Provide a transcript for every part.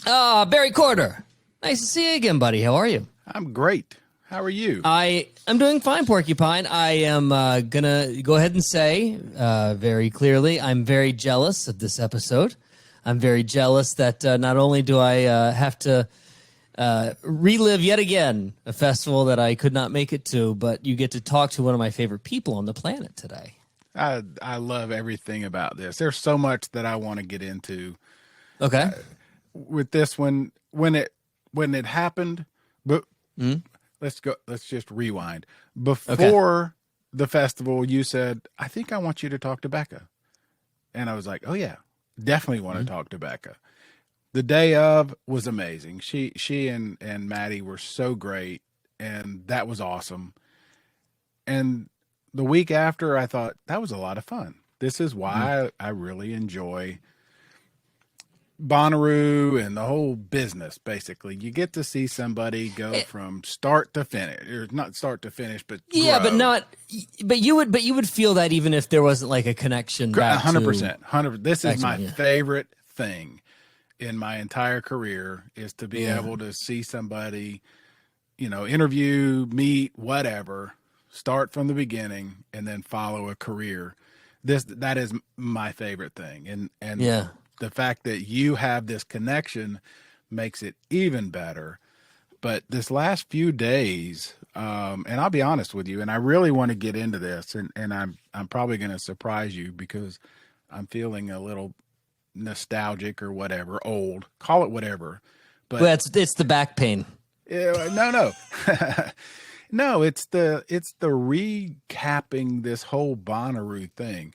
Barry Corder. Nice to see you again, buddy. How are you? I'm great. How are you? I'm doing fine, Porcupine. I am gonna go ahead and say very clearly, I'm very jealous of this episode. I'm very jealous that not only do I have to relive yet again a festival that I could not make it to, but you get to talk to one of my favorite people on the planet today. I love everything about this. There's so much that I want to get into. Okay. With this one, when it happened, but let's just rewind. Before the festival, you said, I think I want you to talk to Becca. And I was like, oh yeah, definitely want to talk to Becca. The day of was amazing. She and Maddie were so great, and that was awesome. And the week after, I thought that was a lot of fun. This is why I really enjoy Bonnaroo and the whole business. Basically, you get to see somebody go from start to finish, or not start to finish, but yeah, grow. but you would feel that even if there wasn't like a connection. 100%, 100%. This is my favorite thing in my entire career, is to be able to see somebody, interview, meet, whatever, start from the beginning and then follow a career. That is my favorite thing. And the fact that you have this connection makes it even better. But this last few days, and I'll be honest with you, and I really want to get into this, and I'm probably going to surprise you because I'm feeling a little nostalgic or whatever, old, call it whatever. But it's the back pain. No. No, it's the recapping this whole Bonnaroo thing,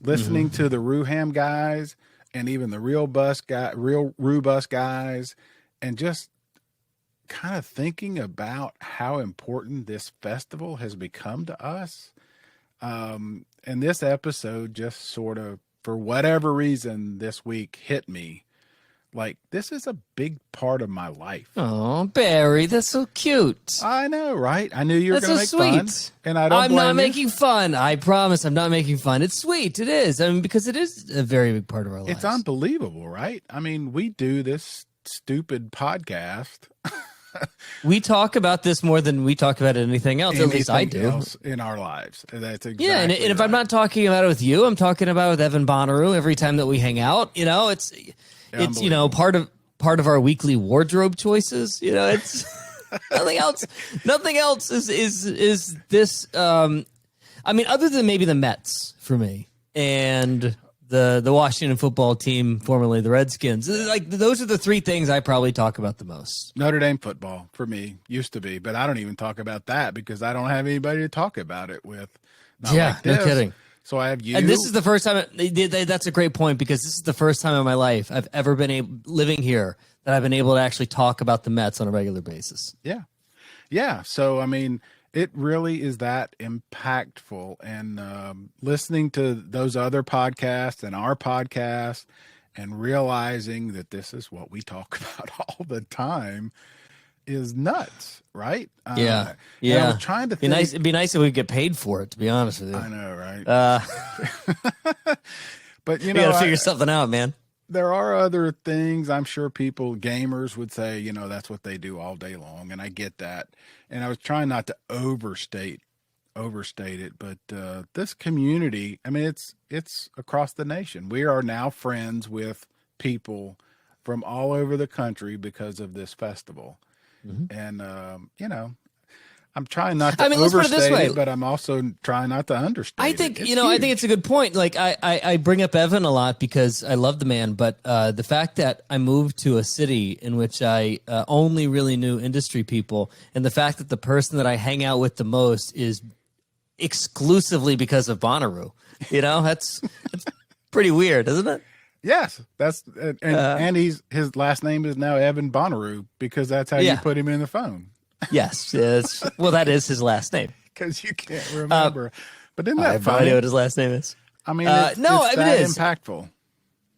listening to the Rooham guys and even the real Roo Bus guys, and just kind of thinking about how important this festival has become to us. And this episode just sort of, for whatever reason, this week hit me. Like, this is a big part of my life. Oh, Barry, that's so cute. I know, right? I knew you were going to make fun. And I'm not making fun. I promise I'm not making fun. It's sweet. It is. I mean, because it is a very big part of our lives. It's unbelievable, right? I mean, we do this stupid podcast. We talk about this more than we talk about anything else. At least I do. Else in our lives. That's exactly and if I'm not talking about it with you, I'm talking about it with Evan Bonnaroo every time that we hang out. It's part of our weekly wardrobe choices. It's nothing else. Nothing else is this. I mean, other than maybe the Mets for me and the Washington football team, formerly the Redskins. Like, those are the three things I probably talk about the most. Notre Dame football for me used to be, but I don't even talk about that because I don't have anybody to talk about it with. Not like this. No kidding. So I have you. And this is the first time. That's a great point, because this is the first time in my life I've ever been living here that I've been able to actually talk about the Mets on a regular basis. Yeah. Yeah. So, I mean, it really is that impactful. And listening to those other podcasts and our podcast and realizing that this is what we talk about all the time is nuts, right? Yeah. I was trying to think. It'd be nice if we could get paid for it, to be honest with you. I know, right? But, you got to figure something out, man. There are other things. I'm sure gamers would say, that's what they do all day long. And I get that. And I was trying not to overstate it. But this community, I mean, it's across the nation. We are now friends with people from all over the country because of this festival. And, I'm trying not to overstate it, but I'm also trying not to understate it. I think it's a good point. Like, I bring up Evan a lot because I love the man, but the fact that I moved to a city in which I only really knew industry people, and the fact that the person that I hang out with the most is exclusively because of Bonnaroo, that's pretty weird, isn't it? Yes, and his last name is now Evan Bonnaroo because that's how you put him in the phone. Yes. Well, that is his last name. Because you can't remember. But isn't that I have funny? no idea what his last name is. I mean, it's impactful.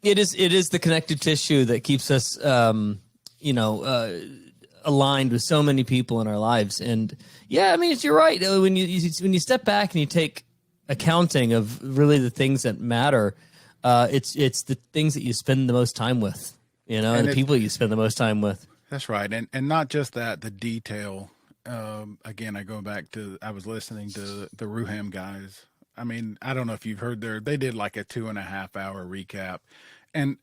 It is the connective tissue that keeps us, aligned with so many people in our lives. And yeah, I mean, you're right. When you step back and you take accounting of really the things that matter, it's the things that you spend the most time with. and the people you spend the most time with. That's right. And not just that, the detail. Again, I go back to, I was listening to the Roovians guys. I mean, I don't know if you've heard they did like a 2.5 hour recap. And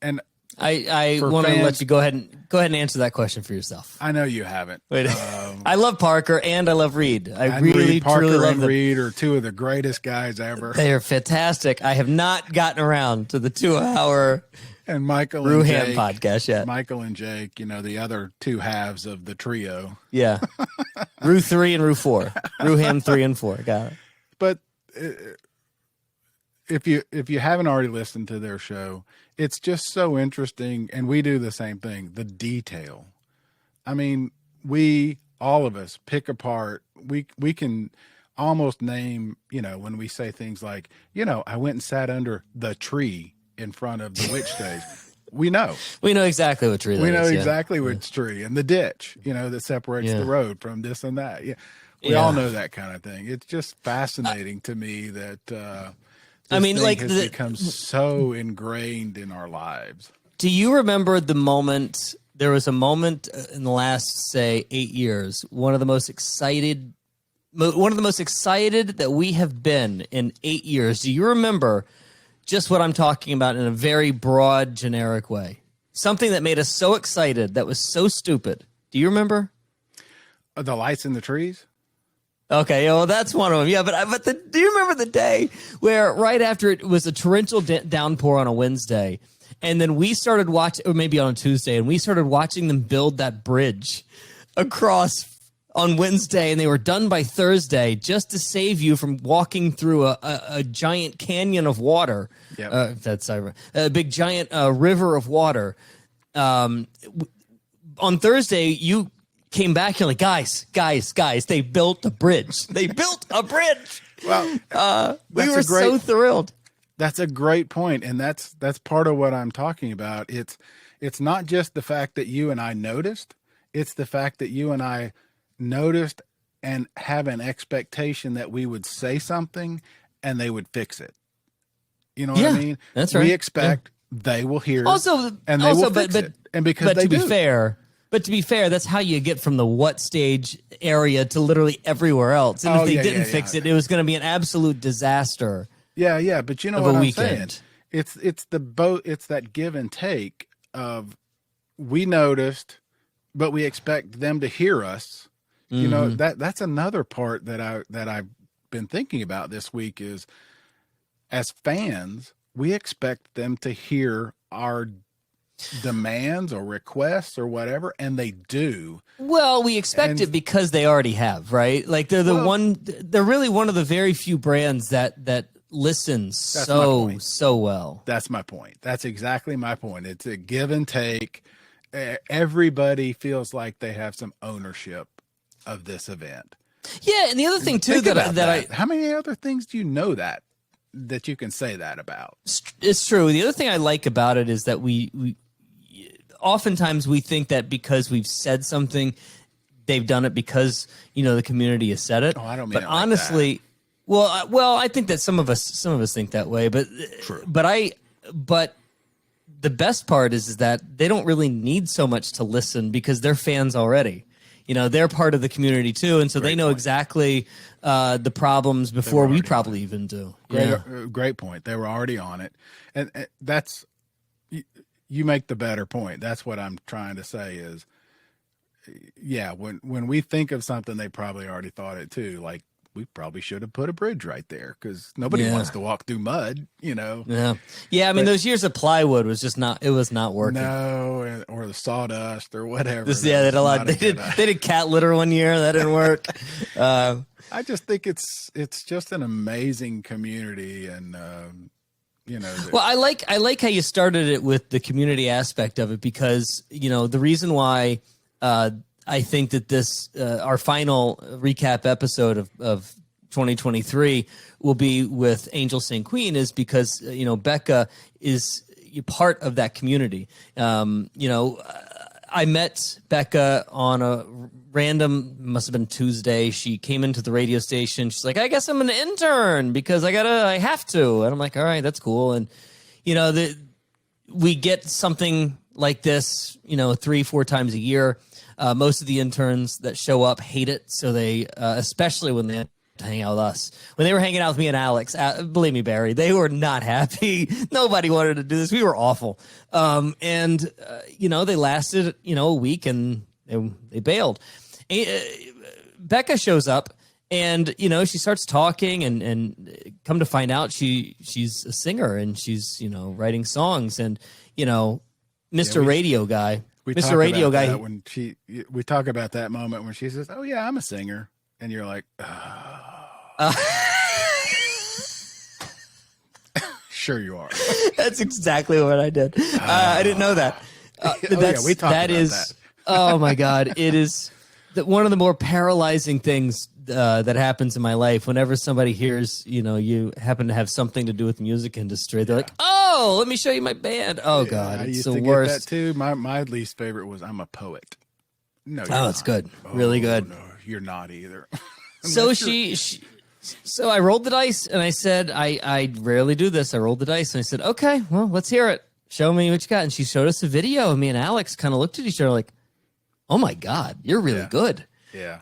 I want to let you go ahead and answer that question for yourself. I know you haven't. Wait, I love Parker and I love Reed. I really, Parker truly love and them. Reed are two of the greatest guys ever. They are fantastic. I have not gotten around to the 2-hour and Michael Roovians and Jake podcast yet. Michael and Jake, the other two halves of the trio. Yeah, Roo 3 and Roo 4, Roovians 3 and 4. Got it. But if you haven't already listened to their show, it's just so interesting, and we do the same thing. The detail. I mean, all of us pick apart. We can almost name, when we say things like, I went and sat under the tree in front of the witch stage. We know exactly what tree that is. We know exactly which tree, and the ditch, that separates the road from this and that. Yeah. We all know that kind of thing. It's just fascinating to me that has become so ingrained in our lives. Do you remember the moment? There was a moment in the last, say, 8 years. One of the most excited that we have been in 8 years. Do you remember just what I'm talking about in a very broad, generic way? Something that made us so excited that was so stupid. Do you remember? The lights in the trees? Okay, well, that's one of them. Yeah, but do you remember the day where right after it was a torrential downpour on a Wednesday, and then we started watching, or maybe on a Tuesday, and we started watching them build that bridge across on Wednesday, and they were done by Thursday just to save you from walking through a giant canyon of water. Yep. That's a big giant river of water. On Thursday, you came back, you're like, guys, they built a bridge. They built a bridge. Well, we were so thrilled. That's a great point, and that's part of what I'm talking about. It's not just the fact that you and I noticed, it's the fact that you and I noticed and have an expectation that we would say something and they would fix it. You know what I mean? That's right. We expect they will hear and they also, will fix it. And because they do. But to be fair, that's how you get from the what stage area to literally everywhere else. And if they didn't fix it, it was going to be an absolute disaster. Yeah. But you know what I'm saying? It's that give and take of we noticed, but we expect them to hear us. Mm-hmm. That's another part that I've been thinking about this week is as fans, we expect them to hear our demands or requests or whatever, and they do. Well, we expect it because they already have, right? Like they're they're really one of the very few brands that listens so well. That's my point. That's exactly my point. It's a give and take. Everybody feels like they have some ownership of this event. Yeah, and the other thing too how many other things do you know that you can say that about? It's true. The other thing I like about it is that we oftentimes we think that because we've said something, they've done it because the community has said it. Oh, I don't mean. But honestly, well, I think that some of us think that way. But true. But the best part is that they don't really need so much to listen because they're fans already. They're part of the community too, and so they know exactly the problems before we probably even do. Great point. They were already on it, and that's you make the better point. That's what I'm trying to say is, when we think of something, they probably already thought it too. Like we probably should have put a bridge right there because nobody wants to walk through mud. Yeah. I mean, those years of plywood was just not. It was not working. No, or the sawdust or whatever. They had a lot. They did cat litter one year. That didn't work. I just think it's just an amazing community, and Well, I like how you started it with the community aspect of it because the reason why I think that this our final recap episode of 2023 will be with Angel St. Queen is because Becca is part of that community. I met Becca on a random, must have been Tuesday. She came into the radio station. She's like, I guess I'm an intern because I have to. And I'm like, all right, that's cool. And, we get something like this, 3-4 times a year. Most of the interns that show up hate it. So they, especially when they to hang out with us. When they were hanging out with me and Alex, believe me, Barry, they were not happy. Nobody wanted to do this. We were awful. They lasted, a week and they bailed. Becca shows up and, she starts talking and come to find out she's a singer and she's, writing songs and, Mr. Radio Guy. Mr. Radio Guy. When we talk about that moment when she says, "Oh yeah, I'm a singer." And you're like, sure you are. That's exactly what I did. I didn't know that. We talked about that. Oh my God. It is one of the more paralyzing things that happens in my life. Whenever somebody hears, you happen to have something to do with the music industry, they're like, "Oh, let me show you my band." Oh God, it's the worst. Get that too. My least favorite was, "I'm a poet." No, it's good, really good. No, you're not either. So so I rolled the dice and I said, I rarely do this. I rolled the dice and I said, "Okay, well, let's hear it. Show me what you got." And she showed us a video and me and Alex kind of looked at each other like, "Oh my God, you're really good." Yeah.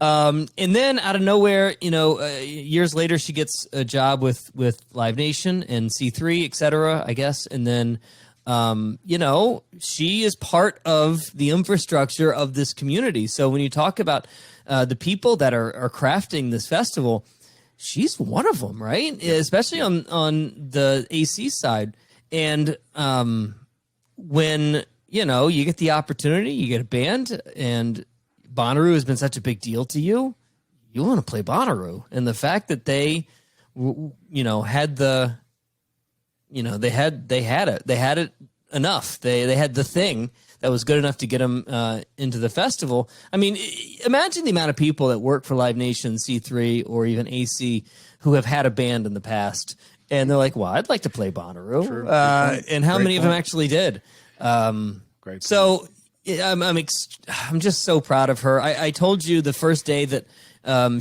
And then out of nowhere, years later, she gets a job with Live Nation and C3, et cetera, I guess. And then, she is part of the infrastructure of this community. So when you talk about the people that are crafting this festival, she's one of them, right? Yeah. Especially on the AC side. And when, you get the opportunity, you get a band, and Bonnaroo has been such a big deal to you, you want to play Bonnaroo. And the fact that they, had the, they had it enough. They had the thing that was good enough to get them into the festival. I mean, imagine the amount of people that work for Live Nation, C3, or even AC who have had a band in the past. And they're like, "Well, I'd like to play Bonnaroo." Sure. And how many of them actually did? Great. So I'm just so proud of her. I told you the first day that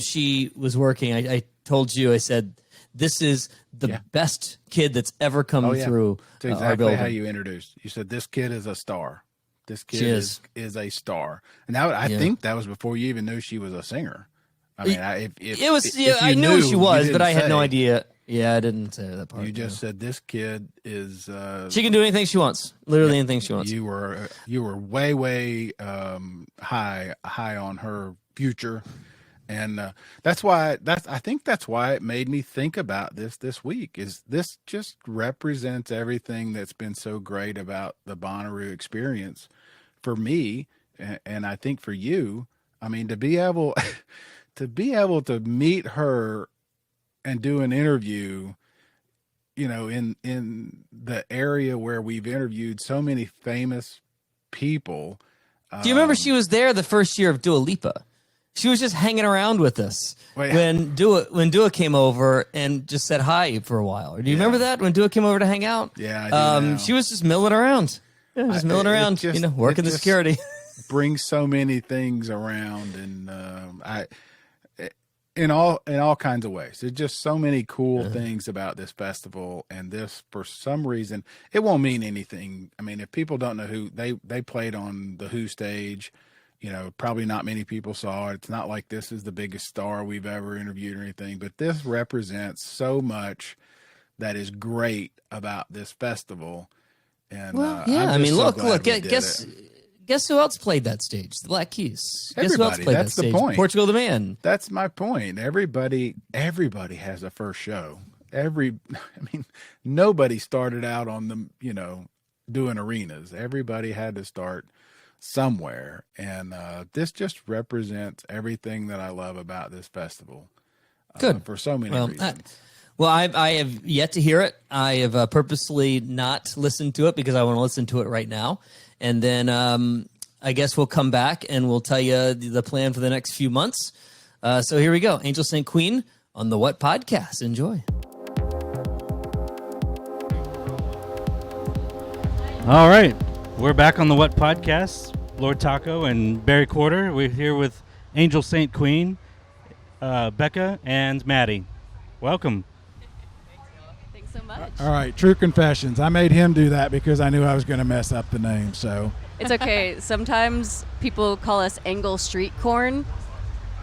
she was working, I told you, I said, "This is the best kid that's ever come through That's exactly our building." how you introduced. You said, "This kid is a star. This kid is a star." And I think that was before you even knew she was a singer. I mean, I knew she was, but I had no idea. Yeah, I didn't say that part. You just said this kid is. She can do anything she wants. Literally anything she wants. You were way high on her future, and I think that's why it made me think about this week. Is this just represents everything that's been so great about the Bonnaroo experience for me, and I think for you. I mean, to be able to meet her and do an interview, in the area where we've interviewed so many famous people. Do you remember she was there the first year of Dua Lipa? She was just hanging around with us when Dua came over and just said hi for a while. Or do you remember that when Dua came over to hang out? Yeah, I do now. She was just milling around. Yeah, just milling around, working the security. Brings so many things around, and in all kinds of ways. There's just so many cool things about this festival, and this, for some reason, it won't mean anything. I mean, if people don't know who they played on the Who stage, probably not many people saw it. It's not like this is the biggest star we've ever interviewed or anything, but this represents so much that is great about this festival. And Guess who else played that stage? The Black Keys. Everybody. Guess who else played That's that the stage? point. Portugal the Man. That's my point. Everybody has a first show. Nobody started out on the, doing arenas. Everybody had to start somewhere. And this just represents everything that I love about this festival. Good. For so many reasons. I have yet to hear it. I have purposely not listened to it because I want to listen to it right now. And then I guess we'll come back and we'll tell you the plan for the next few months. So here we go. Angel St. Queen on the What Podcast. Enjoy. All right. We're back on the What Podcast. Lord Taco and Barry Quarter. We're here with Angel St. Queen, Becca, and Maddie. Welcome. Thanks so much. All right, true confessions. I made him do that because I knew I was going to mess up the name. So It's okay. Sometimes people call us Angle Street Corn.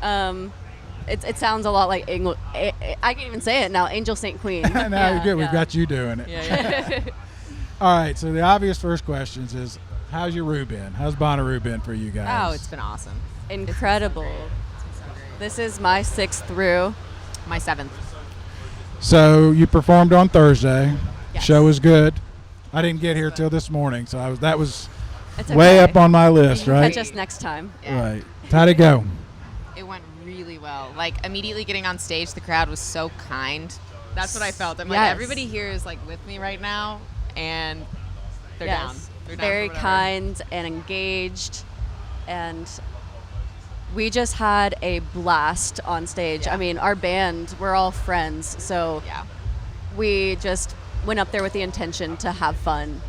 It sounds a lot like Angel. I can't even say it now. Angel St. Queen. Now you're good. We've got you doing it. Yeah. All right. So the obvious first questions is, how's your Roo been? How's Bonnaroo been for you guys? Oh, it's been awesome. Incredible. It's been so great. This is my 6th Roo. My 7th. So you performed on Thursday. Yes. Show was good. I didn't get here till this morning, so that was It's way okay. up on my list, right? Catch us next time. Yeah. Right. How'd it go? It went really well. Like, immediately getting on stage, the crowd was so kind. That's what I felt. I'm like, Yes. everybody here is like with me right now, and they're Yes. down. They're down Very for whatever. kind and engaged, and we just had a blast on stage. Yeah. I mean, our band, we're all friends, so Yeah. we just went up there with the intention to have fun.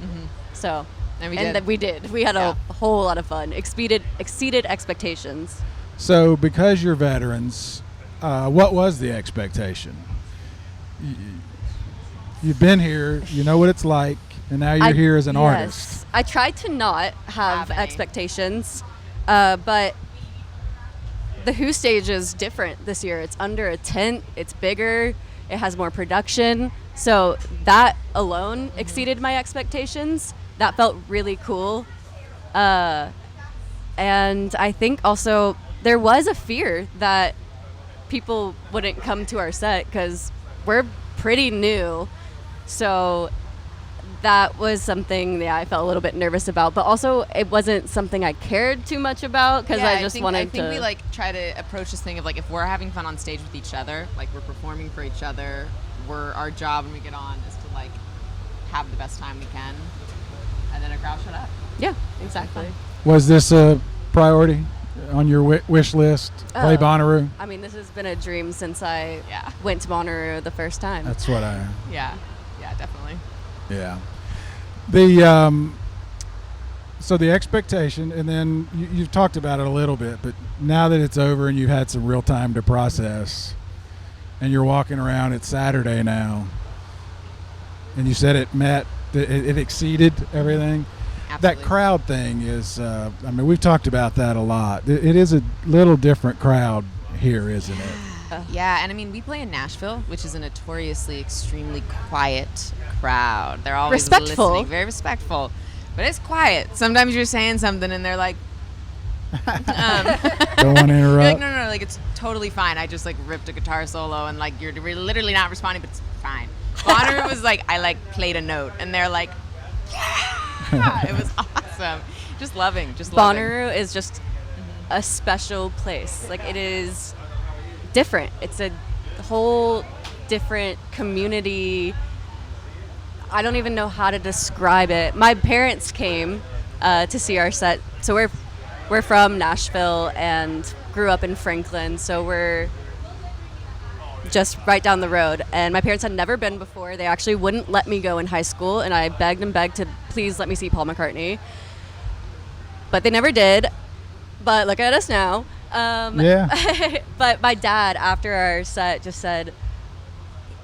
So, And we and did. we did. We had a whole lot of fun. Exceeded expectations. So because you're veterans, what was the expectation? You've been here, you know what it's like, and now you're here as an artist. I tried to not have Have any. expectations, but the Who stage is different this year. It's under a tent. It's bigger. It has more production. So that alone exceeded my expectations. That felt really cool. And I think also there was a fear that people wouldn't come to our set because we're pretty new. So that was something I felt a little bit nervous about, but also it wasn't something I cared too much about because I just wanted to. I think we like try to approach this thing of like, if we're having fun on stage with each other, like we're performing for each other, our job when we get on is to like have the best time we can, and then a crowd shut up. Yeah, exactly. Was this a priority on your wish list? Play Bonnaroo? I mean, this has been a dream since I Yeah. went to Bonnaroo the first time. That's what I. Yeah, definitely. Yeah. The so the expectation, and then you've talked about it a little bit, but now that it's over and you've had some real time to process, and you're walking around, it's Saturday now, and you said it exceeded everything. Absolutely. That crowd thing is, I mean, we've talked about that a lot. It is a little different crowd here, isn't it? Yeah, and I mean, we play in Nashville, which is a notoriously extremely quiet crowd. They're always Respectful. listening, very respectful, but it's quiet. Sometimes you're saying something and they're like, Don't want to you're like, interrupt. no, like it's totally fine. I just like ripped a guitar solo and like you're literally not responding, but it's fine. Bonnaroo was like, I like played a note, and they're like, yeah, it was awesome. Just loving. Bonnaroo is just a special place. Like, it is different. It's a whole different community. I don't even know how to describe it. My parents came to see our set. So we're from Nashville and grew up in Franklin. So we're just right down the road. And my parents had never been before. They actually wouldn't let me go in high school. And I begged and begged to please let me see Paul McCartney. But they never did. But look at us now. Yeah. But my dad, after our set, just said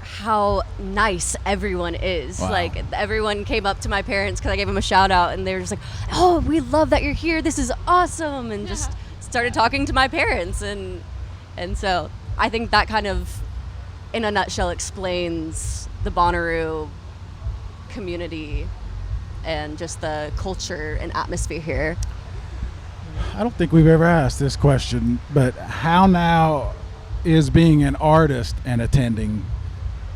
how nice everyone is. Wow. Like, everyone came up to my parents because I gave them a shout out, and they were just like, "Oh, we love that you're here. This is awesome," and just started talking to my parents, and so I think that kind of, in a nutshell, explains the Bonnaroo community and just the culture and atmosphere here. I don't think we've ever asked this question, but how now is being an artist and attending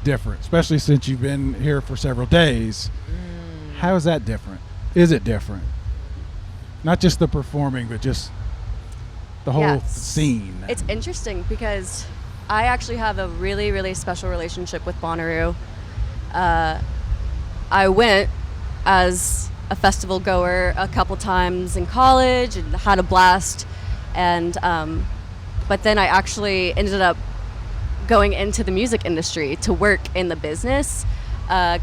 different, especially since you've been here for several days? How is that different? Is it different? Not just the performing, but just the whole Yes. scene. It's interesting because I actually have a really, really special relationship with Bonnaroo. I went as a festival goer a couple times in college and had a blast, and but then I actually ended up going into the music industry to work in the business. I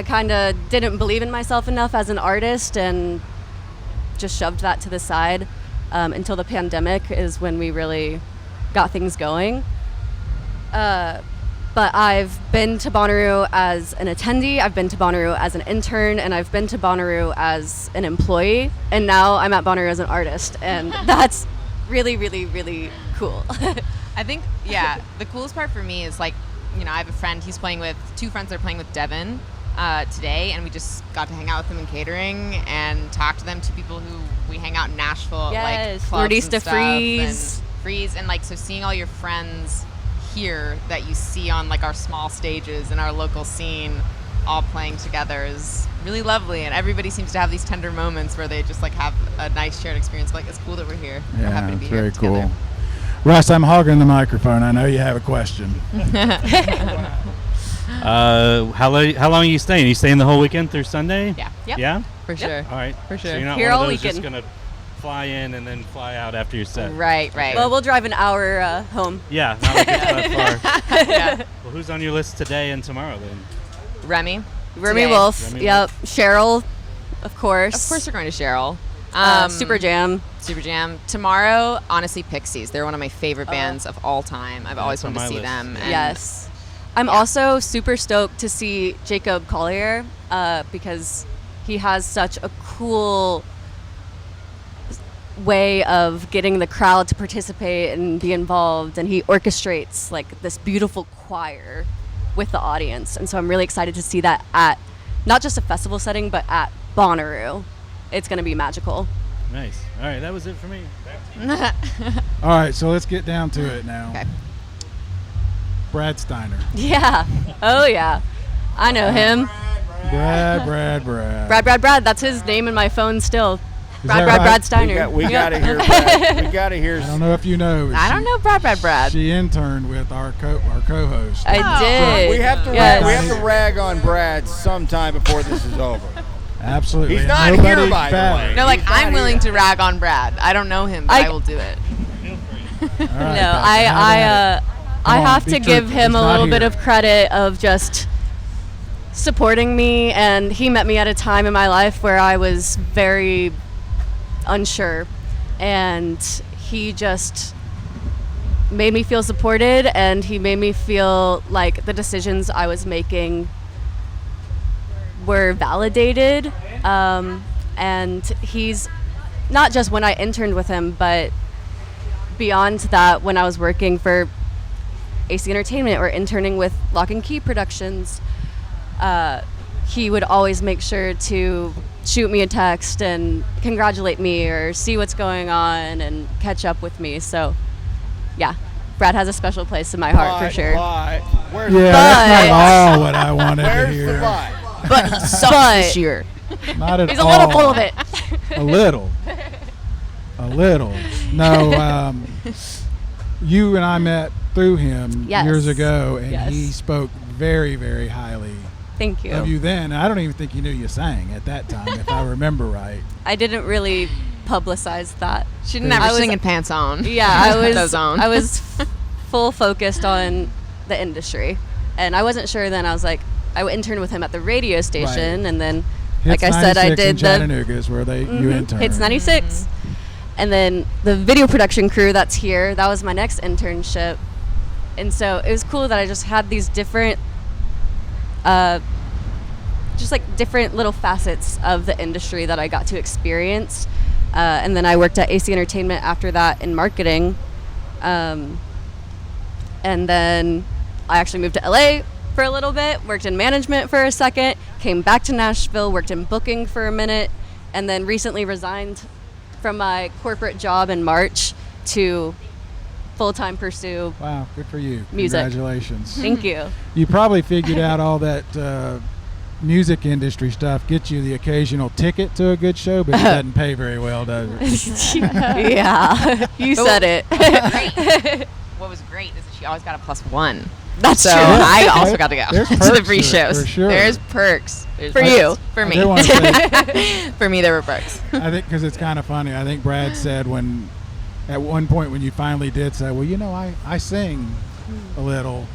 kind of didn't believe in myself enough as an artist and just shoved that to the side until the pandemic is when we really got things going. But I've been to Bonnaroo as an attendee, I've been to Bonnaroo as an intern, and I've been to Bonnaroo as an employee. And now I'm at Bonnaroo as an artist. And that's really, really, really cool. I think, the coolest part for me is like, I have a friend, two friends that are playing with Devin today, and we just got to hang out with them in catering and talk to them, two people who we hang out in Nashville, like clubs and stuff. Freeze, and like, so seeing all your friends here that you see on like our small stages in our local scene all playing together is really lovely, and everybody seems to have these tender moments where they just like have a nice shared experience. Like, it's cool that we're here. We're happy to be very here together. cool. Russ, I'm hogging the microphone. I know you have a question. How long are you staying? Are you staying the whole weekend through Sunday? Yeah. Yep. Yeah? For sure. All right. For sure. So you're not Here one all of those weekend. just going to fly in and then fly out after your set? Right. Well, we'll drive an hour home. Yeah, not like it's that far. Yeah. Well, who's on your list today and tomorrow then? Remy Wolf. Remy Yep. Cheryl, of course. Of course we're going to Cheryl. Super Jam. Tomorrow, honestly, Pixies. They're one of my favorite bands of all time. I've always wanted to see them. And Yes. I'm also super stoked to see Jacob Collier because he has such a cool way of getting the crowd to participate and be involved, and he orchestrates like this beautiful choir with the audience. And so I'm really excited to see that at not just a festival setting, but at Bonnaroo. It's going to be magical. Nice. All right, that was it for me. All right, so let's get down to it now. Okay. Brad Steiner. Yeah. Oh, yeah. I know him. Brad. That's his name in my phone still. Is that right? Brad Steiner. We got to hear Brad. We got to hear. I don't know if you know. I don't know Brad. She interned with our co-host. I did. We have to Yes. we have to rag on Brad sometime before this is over. Absolutely. He's not Nobody here, by the better. way. No, like, He's not I'm willing here. to rag on Brad. I don't know him, but I will do it. All right, No, Becca, I on, have be to give truthful. him He's a not little bit here. of credit of just supporting me, and he met me at a time in my life where I was very unsure, and he just made me feel supported, and he made me feel like the decisions I was making were validated, and he's not just when I interned with him, but beyond that, when I was working for AC Entertainment or interning with Lock and Key Productions, he would always make sure to shoot me a text and congratulate me or see what's going on and catch up with me. So, yeah, Brad has a special place in my heart for sure. Where's Yeah, that's not all what I wanted to Where's hear. the lie? But he sucks this year. Not at He's all. a little full of it. A little. No, you and I met through him Yes. years ago, and Yes. he spoke very, very highly Thank you. of you then. And I don't even think he knew you sang at that time, if I remember right. I didn't really publicize that. She didn't have her I was- singing pants on. Yeah, I was. Those on. I was full focused on the industry, and I wasn't sure then. I was like, I interned with him at the radio station, and then, Hits like I said, I 96 in did the Chattanooga is where you interned. Hits 96, and then the video production crew that's here. That was my next internship, and so it was cool that I just had these different, just like different little facets of the industry that I got to experience. And then I worked at AC Entertainment after that in marketing. And then I actually moved to LA for a little bit, worked in management for a second, came back to Nashville, worked in booking for a minute, and then recently resigned from my corporate job in March to full-time pursue. Wow, good for you. Music. Congratulations. Thank you. You probably figured out all that music industry stuff gets you the occasional ticket to a good show, but it doesn't pay very well, does it? Yeah, you said it. What was great is that she always got a +1. That's So true. I also got to go There's to perks the free to it, shows. for sure. There's perks. For you. For I me. did want to say, For me, there were perks. I think because it's kind of funny. I think Brad said at one point when you finally did say, well, you know, I sing a little,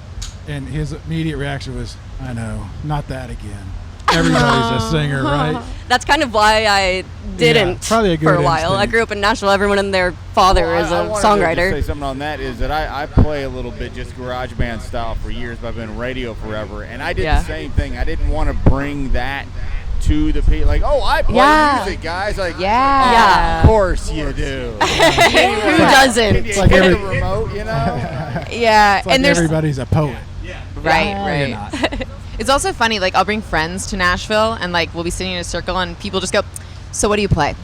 and his immediate reaction was, I know, not that again. everybody's a singer, right? That's kind of why I didn't probably a good for a while. instinct. I grew up in Nashville. Everyone and their father is a I wanted to songwriter. just say something on that is that I play a little bit just garage band style for years, but I've been radio forever, and I did the same thing. I didn't want to bring that to the people. Like, oh, I play music, guys. Like, Yeah. of course you do. Who doesn't? It's like like every- a remote, you know? Yeah, It's like and there's everybody's a poet. right, No, right. you're not. It's also funny, like I'll bring friends to Nashville and like we'll be sitting in a circle and people just go, "So what do you play?"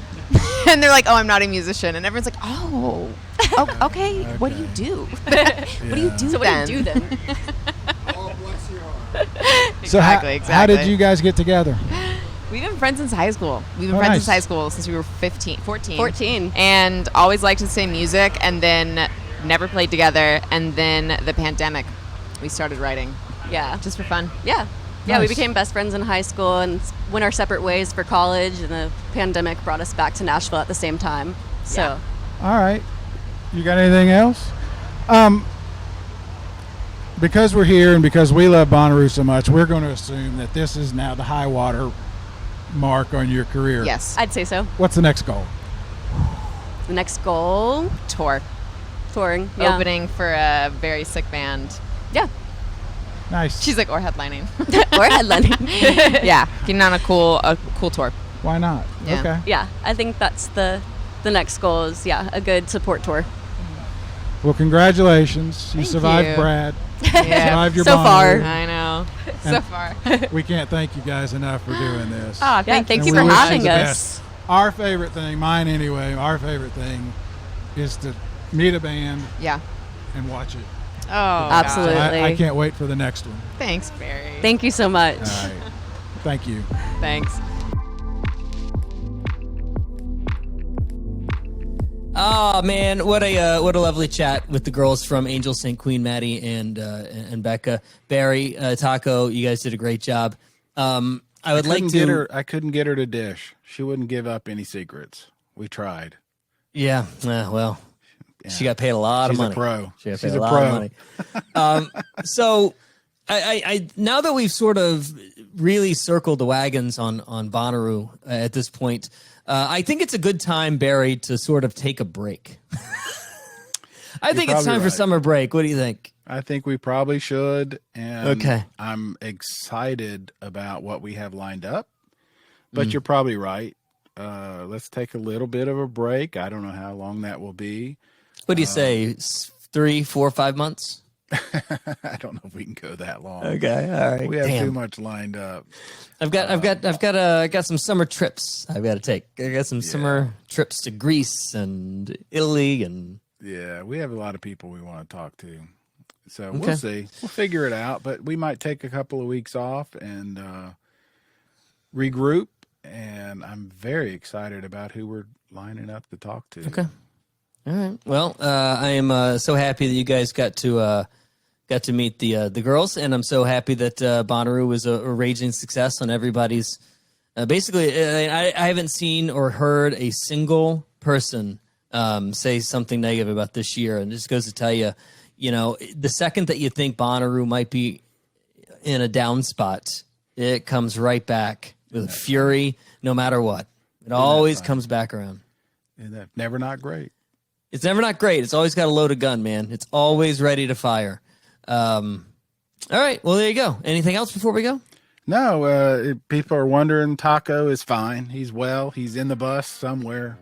And they're like, "Oh, I'm not a musician." And everyone's like, "Oh, okay. What do you do? What do you do So then?" what do you do then? So Exactly. how did you guys get together? We've been friends since high school. We've been Oh, friends nice. since high school since we were 14. 14. And always liked the same music and then never played together. And then the pandemic, we started writing Yeah. just for fun. Yeah. Yeah, we Nice. became best friends in high school and went our separate ways for college, and the pandemic brought us back to Nashville at the same time. So, Yeah. All right. You got anything else? Because we're here and because we love Bonnaroo so much, we're going to assume that this is now the high water mark on your career. Yes. I'd say so. What's the next goal? The next goal, Tour. touring. Yeah. Opening for a very sick band. Yeah. Nice. She's like, or headlining. Or headlining. Yeah. Getting on a cool tour. Why not? Yeah. Okay. Yeah, I think that's the next goal is, a good support tour. Well, congratulations. You Thank survived you. Brad. Yeah. Survived your So far. Bonnaroo. I know. So And- far. We can't thank you guys enough for doing this. Oh, Yeah, thank And you we for wish having the us. best. Our favorite thing, mine anyway, our favorite thing is to meet a band Yeah. and watch it. Oh, Absolutely. God. I can't wait for the next one. Thanks, Barry. Thank you so much. All right. Thank you. Thanks. Oh man, what a lovely chat with the girls from Angel St. Queen, Maddie and Becca. Barry, Taco, you guys did a great job. I would like to. I couldn't get her to dish. She wouldn't give up any secrets. We tried. Yeah, well, she got paid a lot of She's a money. pro. She got She's paid a a lot pro. of money. So, I now that we've sort of really circled the wagons on Bonnaroo at this point, I think it's a good time, Barry, to sort of take a break. I think it's probably time for right. summer break. What do you think? I think we probably should. And Okay. I'm excited about what we have lined up. But you're probably right. Let's take a little bit of a break. I don't know how long that will be. What do you say? 3, 4, 5 months? I don't know if we can go that long. Okay, all right. We have Damn. too much lined up. I got some summer trips I've got to take. I got some summer trips to Greece and Italy and Yeah, we have a lot of people we want to talk to. So Okay. we'll see. We'll figure it out. But we might take a couple of weeks off and regroup. And I'm very excited about who we're lining up to talk to. Okay. All right. Well, I am so happy that you guys got to meet the girls, and I'm so happy that Bonnaroo was a raging success on everybody's. Basically, I haven't seen or heard a single person say something negative about this year, and this goes to tell you, the second that you think Bonnaroo might be in a down spot, it comes right back with fury, no matter what. It always comes back around. And that's never not great. It's never not great. It's always got a loaded gun, man. It's always ready to fire. All right. Well, there you go. Anything else before we go? No, people are wondering. Taco is fine. He's well. He's in the bus somewhere.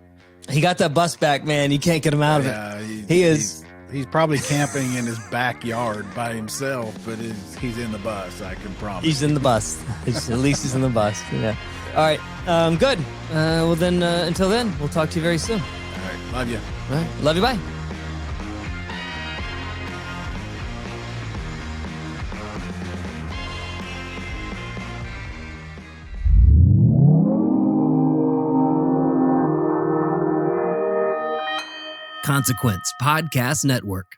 He got that bus back, man. You can't get him out of it. He is. He's probably camping in his backyard by himself, but he's in the bus. I can promise. He's in the bus. At least he's in the bus. Yeah. All right. Good. Well, then, until then, we'll talk to you very soon. All right. Love you. All right. Love you. Bye. Consequence Podcast Network.